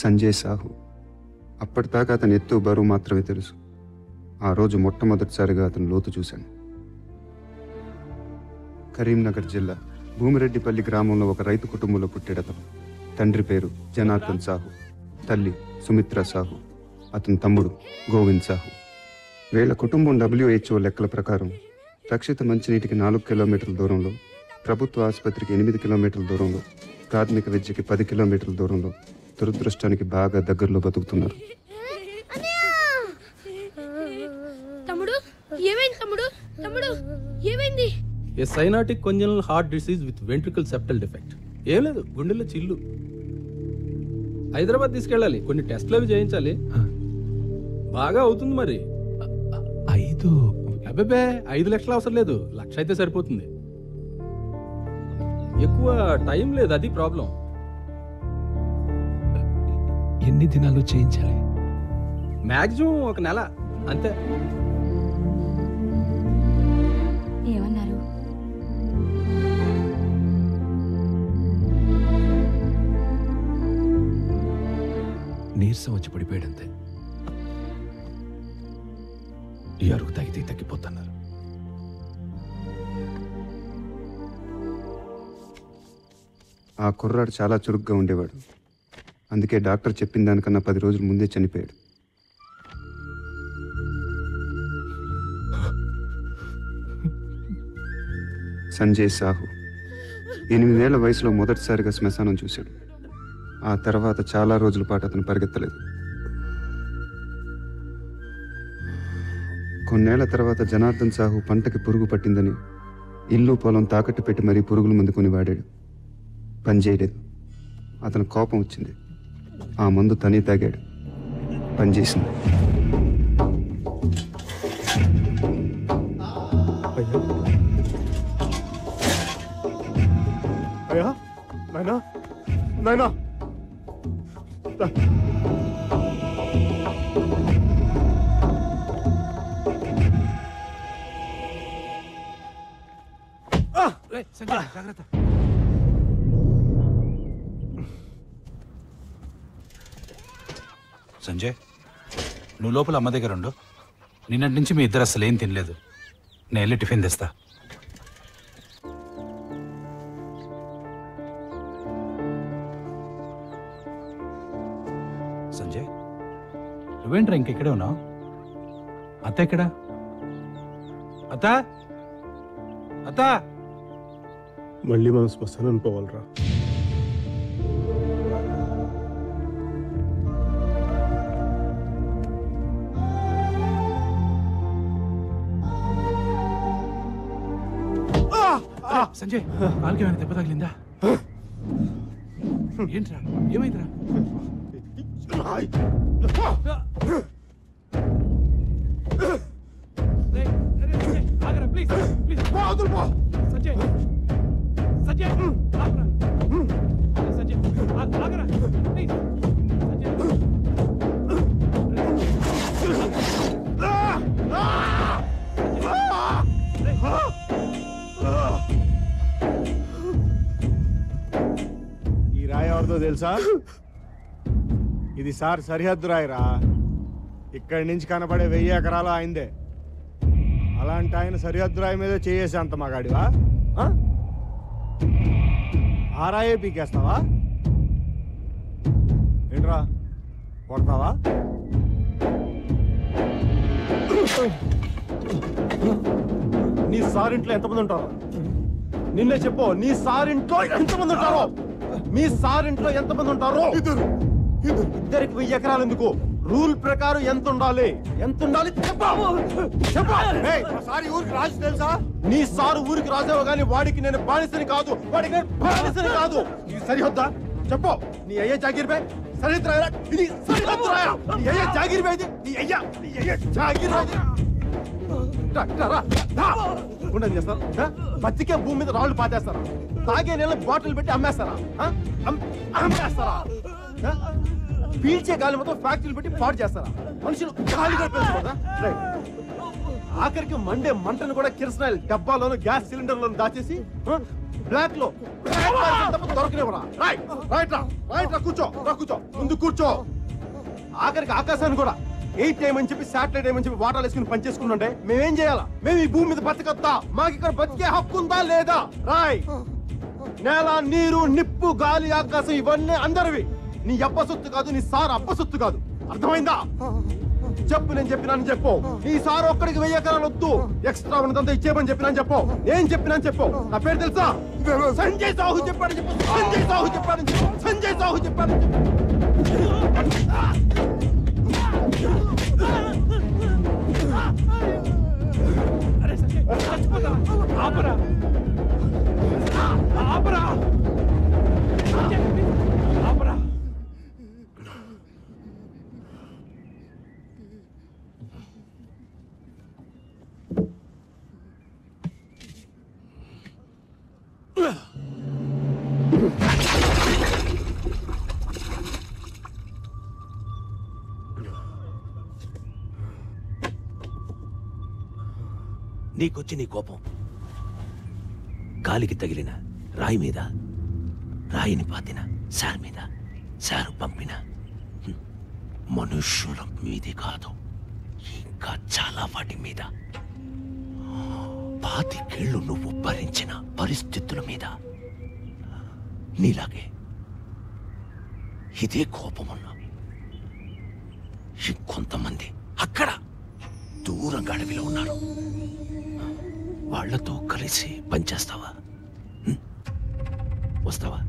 సంజయ్ సాహు. అప్పటిదాకా అతని ఎత్తు బరువు మాత్రమే తెలుసు. ఆ రోజు మొట్టమొదటిసారిగా అతను లోతు చూశాను. కరీంనగర్ జిల్లా భూమిరెడ్డిపల్లి గ్రామంలో ఒక రైతు కుటుంబంలో పుట్టాడతను. తండ్రి పేరు జనార్దన్ సాహు, తల్లి సుమిత్ర సాహు, అతని తమ్ముడు గోవింద్ సాహు. వీళ్ళ కుటుంబం WHO లెక్కల ప్రకారం రక్షిత మంచినీటికి 4 కిలోమీటర్ల దూరంలో, ప్రభుత్వ ఆసుపత్రికి 8 కిలోమీటర్ల దూరంలో, ప్రాథమిక విద్యకి 10 కిలోమీటర్ల దూరంలో, దురదృష్టానికి బాగా దగ్గరలో బతుకుతున్నారు. Acyanotic congenital heart disease with ventricular septal defect. ఏం లేదు, గుండెల్లో చిల్లు. హైదరాబాద్ తీసుకెళ్ళాలి, కొన్ని టెస్ట్లు అవి చేయించాలి. బాగా అవుతుంది మరి. 5 లక్షలు అవసరం లేదు, 1 లక్ష అయితే సరిపోతుంది. ఎక్కువ టైం లేదు, అది ప్రాబ్లం. ఎన్ని దినాలు చేయించాలి? మాక్సిమం 1 నెల అంతే. ఏమన్నారు? నీరసం వచ్చి పడిపోయాడంతే. ఈ అరుగు తాగితే తగ్గిపోతున్నారు. ఆ కుర్రాడు చాలా చురుగ్గా ఉండేవాడు. అందుకే డాక్టర్ చెప్పిన దానికన్నా 10 రోజుల ముందే చనిపోయాడు. సంజయ్ సాహు 8 ఏళ్ల వయసులో మొదటిసారిగా శ్మశానం చూశాడు. ఆ తర్వాత చాలా రోజుల పాటు అతను పరిగెత్తలేదు. కొన్నేళ్ల తర్వాత జనార్దన్ సాహు పంటకి పురుగు పట్టిందని ఇల్లు పొలం తాకట్టు పెట్టి మరీ పురుగుల మందు కొని వాడాడు. పనిచేయలేదు. అతను కోపం వచ్చింది. ఆ మందు తనే తాగాడు. పనిచేసింది. అయ్యా, నాయనా, నాయనా, సంజయ్, నువ్వు లోపల అమ్మ దగ్గర ఉండు. నిన్నటి నుంచి మీ ఇద్దరు అసలు ఏం తినలేదు. నేను వెళ్ళి టిఫిన్ తెస్తా. సంజయ్, నువ్వేంట్రా ఇంకెక్కడే ఉన్నావు? అత్త ఎక్కడా? అత్త, అత్త. మళ్ళీ మనం శ్మశానం పోవాలరా. సంజయ్, కాలికి ఏమైనా దెబ్బ తగిలిందా? ఏంట్రా, ఏమైందిరా? ఈ రాయి ఎవరిదో తెలుసా? ఇది సార్ సరిహద్దు రాయిరా. ఇక్కడి నుంచి కనబడే 1000 ఎకరాలు ఆయనదే. అలాంటి ఆయన సరిహద్దు రాయి మీద చేసే అంత మగాడివా? ఆ రాయే పీకేస్తావా? ఏంట్రా, కొడతావా? నీ సారింట్లో ఎంతమంది ఉంటారు? నిన్నే చెప్పు, నీ సారింట్లో ఎంతమంది ఉంటారో? మీ సారింట్లో ఎంతమంది ఉంటారో? ఇద్దరికి 1000 ఎకరాలు ఎందుకు? రూల్ ప్రకారం ఎంత ఉండాలి? ఎంత ఉండాలి ఊరికి రాజు తెలుసా? నీ సారు ఊరికి రాజావు గానీ వాడికి నేను బానిసని కాదు, వాడికి నేను బానిసని కాదు. నీ సరిహద్దా చెప్పు. నీ అయ్యే జాగీర్ పై సరిహద్దు రాయరా? ఇది సరిహద్దు రాయరా? నీ అయ్యే జాగీర్ పై, నీ అయ్యే జాగీర్ ఉండని చేస్తారా? బతికే భూమి మీద రాళ్ళు పాతేస్తారా? తాగే నీళ్ళ బాటిల్ పెట్టి అమ్మేస్తారా? అమ్మేస్తారా? పీల్చే గాలి మొత్తం ఫ్యాక్టరీలు పెట్టి పాడు చేస్తారా? మనుషులు గాలిగా పెంచుకోదా? ఆఖరికి మండే మంటను కూడా కిరసనాయిల్ డబ్బాలోను గ్యాస్ సిలిండర్లను దాచేసి బ్లాక్ లో దొరకనివ్వరా. రైట్ రా కూర్చో ముందు కూర్చో. ఆఖరికి ఆకాశాన్ని కూడా ఎయిట్ ఏమని చెప్పి శాటిలైట్ ఏమని చెప్పి వాటాలు వేసుకుని పనిచేసుకుంటుంటే మేమేం చేయాలా? మేము ఈ భూమి మీద బతకద్దా? మాకు ఇక్కడ బతికే హక్కు ఉందా లేదా? రాయ్, నేల, నీరు, నిప్పు, గాలి, ఆకాశం ఇవన్నీ అందరివి. నీ అబ్బ సొత్తు కాదు, నీ సార్ అబ్బ సొత్తు కాదు. అర్థమైందా? చెప్పు, నేను చెప్పినాను చెప్పు. నీ సార్ ఒక్కడికి 1000 ఎకరాలు వద్దు, ఎక్స్ట్రా ఉన్నదంతా ఇచ్చేయమని చెప్పినాను చెప్పు. నేను చెప్పినాను చెప్పు. నా పేరు తెలుసా? సంజయ్ సాహు చెప్పాడు చెప్పు. సంజయ్ సాహు చెప్పాడు చెప్పు. సంజయ్ సాహు చెప్పాడు నీకొచ్చి నీ కోపం గాలికి తగిలిన రాయి మీద, రాయిని పాతిన సార్ మీద, సారు పంపిన మనుష్యుల మీదే కాదు, ఇంకా చాలా వాటి మీద, 25 ఏళ్ళు నువ్వు భరించిన పరిస్థితుల మీద నీలాగే ఇదే కోపమున్నా ఇంకొంతమంది అక్కడ దూరంగా అడవిలో ఉన్నారు. వాళ్లతో కలిసి పనిచేస్తావా? వస్తావా?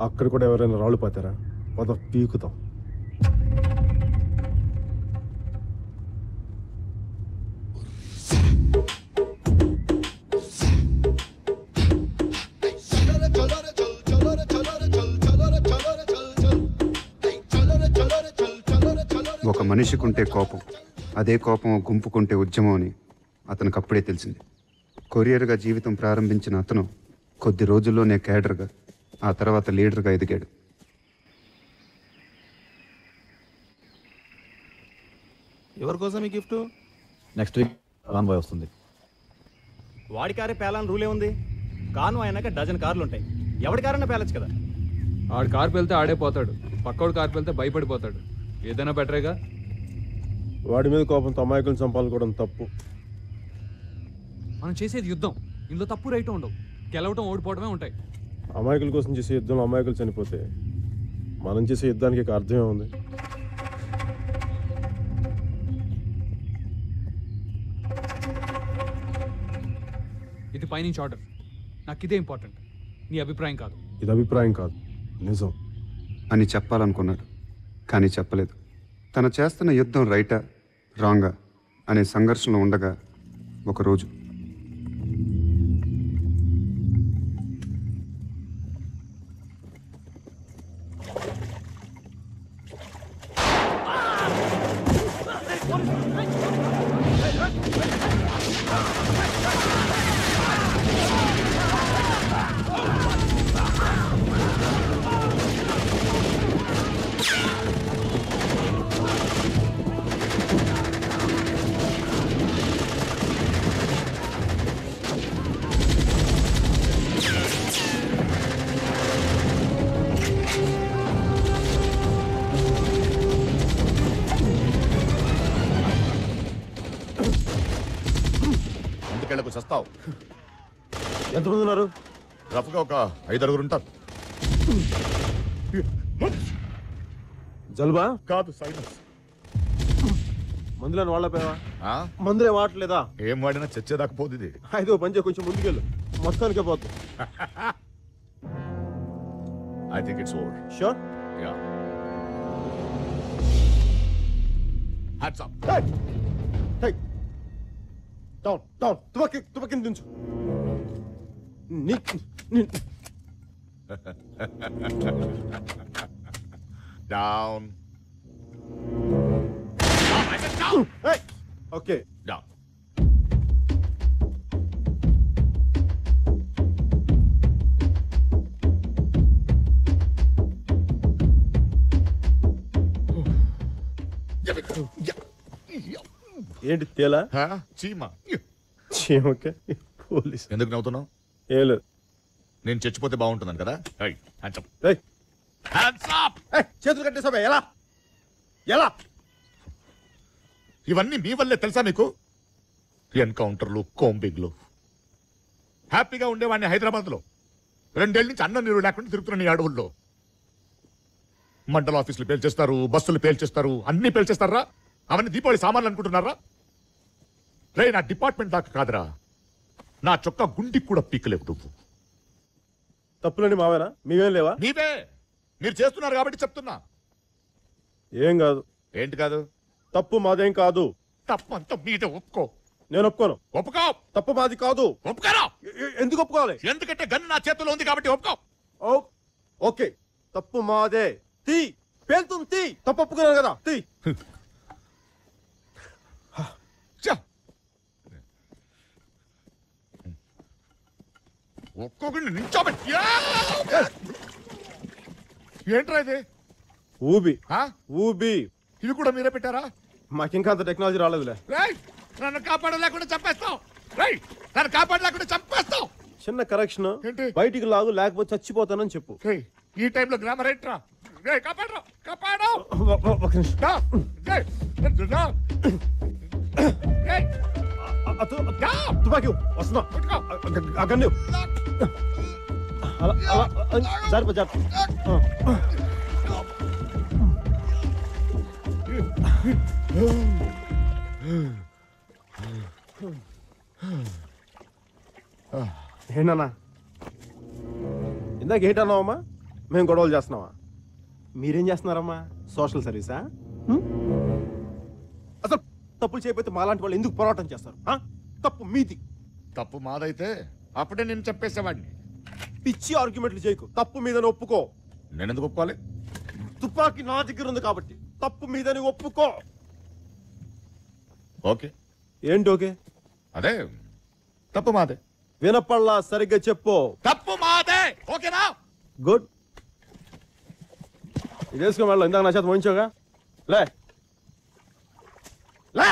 అక్కడ కూడా ఎవరైనా రాళ్ళు పాతారా? పద పీకుతాం. ఒక మనిషికుంటే కోపం, అదే కోపం గుంపుకుంటే ఉద్యమం అని అతనికి అప్పుడే తెలిసింది. కొరియర్గా జీవితం ప్రారంభించిన అతను కొద్ది రోజుల్లోనే కేడర్గా, ఆ తర్వాత లీడర్గా ఎదిగాడు. ఎవరి కోసం ఈ గిఫ్ట్? నెక్స్ట్ వీక్ కాన్వాయ్ వస్తుంది. వాడి కారే పేలాలని రూలే ఉంది. కాను అయినాక డజన్ కార్లు ఉంటాయి. ఎవడి కారన్నా పేలచ్చు కదా. ఆడు కారు పెళ్తే ఆడే పోతాడు, పక్కోడు కారు పెళ్తే భయపడిపోతాడు. ఏదైనా బెటరేగా. వాడి మీద కోపంతో అమాయకులను చంపాలనుకోవడం తప్పు. మనం చేసేది యుద్ధం, ఇందులో తప్పు రైట్ ఉండవు. గెలవటం ఓడిపోవడమే ఉంటాయి. అమాయకుల కోసం చేసే యుద్ధంలో అమాయకులు చనిపోతే మనం చేసే యుద్ధానికి ఒక అర్థమే ఉంది. ఇది పైనుంచి ఆర్డర్. నాకు ఇదే ఇంపార్టెంట్, నీ అభిప్రాయం కాదు. ఇది అభిప్రాయం కాదు, నిజం అని చెప్పాలనుకున్నాడు, కానీ చెప్పలేదు. తను చేస్తున్న యుద్ధం రైటా రాంగా అనే సంఘర్షణలో ఉండగా ఒకరోజు ఇంటికెళ్ళకు చస్తావు. ఎంతమంది ఉన్నారు? రఫ్గా ఒక 5-6 ఉంటారు. జల్బా కాదు, సైలెన్స్. మందులను వాళ్ళపోయావా? మందులే వాడలేదా? ఏం వాడినా చచ్చేదాకా పోతుంది. అయితే పంచే కొంచెం ముందుకెళ్ళు, మొత్తానికే పోతుంది. I think it's over. Sure? Yeah. Hands up. Hey, down down. తుపకిని దించు. డౌన్. Okay, down. ఏంటి తేలా? చీమా. చీమకే పోలీస్. ఎందుకు నవ్వుతున్నావు? ఏం లేదు. నేను చచ్చిపోతే బాగుంటుందని కదా. Hands up. ఏయ్, హ్యాండ్స్ అప్. చేతులు కట్టేసావే, ఎలా ఎలా? ఇవన్నీ మీ వల్లే తెలుసా నీకు? ఎన్కౌంటర్లు, కోంబింగ్లు. హ్యాపీగా ఉండేవాడిని హైదరాబాద్లో. 2 ఏళ్ళ నుంచి అన్నం నీరు లేకుండా తిరుగుతున్న ఈ అడవుల్లో. మండల ఆఫీసులు పేల్చేస్తారు, బస్సులు పేల్చేస్తారు, అన్ని పేల్చేస్తారా? అవన్నీ దీపావళి సామాన్లు అనుకుంటున్నారా? రే, నా డిపార్ట్మెంట్ దాకా కాదురా, నా చొక్కా గుండికి కూడా పీకలేవు నువ్వు. తప్పులండి మావేనా? మీవేం లేవా? నీవే. మీరు చేస్తున్నారు కాబట్టి చెప్తున్నా. ఏం కాదు. ఏంటి కాదు? తప్పు మాదేం కాదు. తప్పు అంతా మీదే. ఒప్పుకో. నేను ఒప్పుకోను. ఒప్పుకో. తప్పు మాది కాదు. ఒప్పుకోరా. ఎందుకు ఒప్పుకోవాలి? ఎందుకంటే గన్ను నా చేతిలో ఉంది కాబట్టి ఒప్పుకో. ఓకే, తప్పు మాదే. తీ, పేలుతుంది, తీ. తప్పు ఒప్పుకున్నాను కదా, తీ. ఒక్కొక్కడిని నించోబెట్టి. ఏంట్రా ఇది? ఊబి. ఆ? ఊబి. ఇవి కూడా మీరే పెట్టారా? మాకింకా అంత టెక్నాలజీ రాలేదులే. రేయ్, నన్ను కాపాడలేకుండా చంపేస్తావు. రేయ్, నన్ను కాపాడలేకుండా చంపేస్తావు. చిన్న కరెక్షన్. ఏంటి? బయటికి లాగు, లేకపోతే చచ్చిపోతానని చెప్పు. రేయ్, ఈ టైంలో గ్రామర్ ఏంట్రా? రేయ్, కాపాడరా, కాపాడు. ఒక నిమిషం. రా, రేయ్, రా. రేయ్, రా. తుపాకీ వస్తున్నా. పట్టుకో. అక్కడి జారిపో, జారిపో. ఏంటన్నా ఇందాక ఏంటన్నావమ్మా? మేము గొడవలు చేస్తున్నావా? మీరేం చేస్తున్నారమ్మా? సోషల్ సర్వీసా? అసలు తప్పులు చేయకపోతే మాలాంటి వాళ్ళు ఎందుకు పోరాటం చేస్తారు? తప్పు మీది. తప్పు మాదైతే అప్పుడే నేను చెప్పేసేవాడిని. పిచ్చి ఆర్గ్యుమెంట్లు చేయకు. తప్పు మీదని ఒప్పుకో. నేను ఎందుకు ఒప్పుకోవాలి? తుపాకీ నా దగ్గర ఉంది కాబట్టి తప్పు మీదని ఒప్పుకో. ఓకే. ఏంటి ఓకే? అదే, తప్పు మాదే. వినపల్లా, సరిగ్గా చెప్పు. తప్పు మాదే. ఓకేనా? గుడ్. ఇది వేసుకుని వెళ్ళా. ఇందాక నా చేత మోయించోగా. లే లే.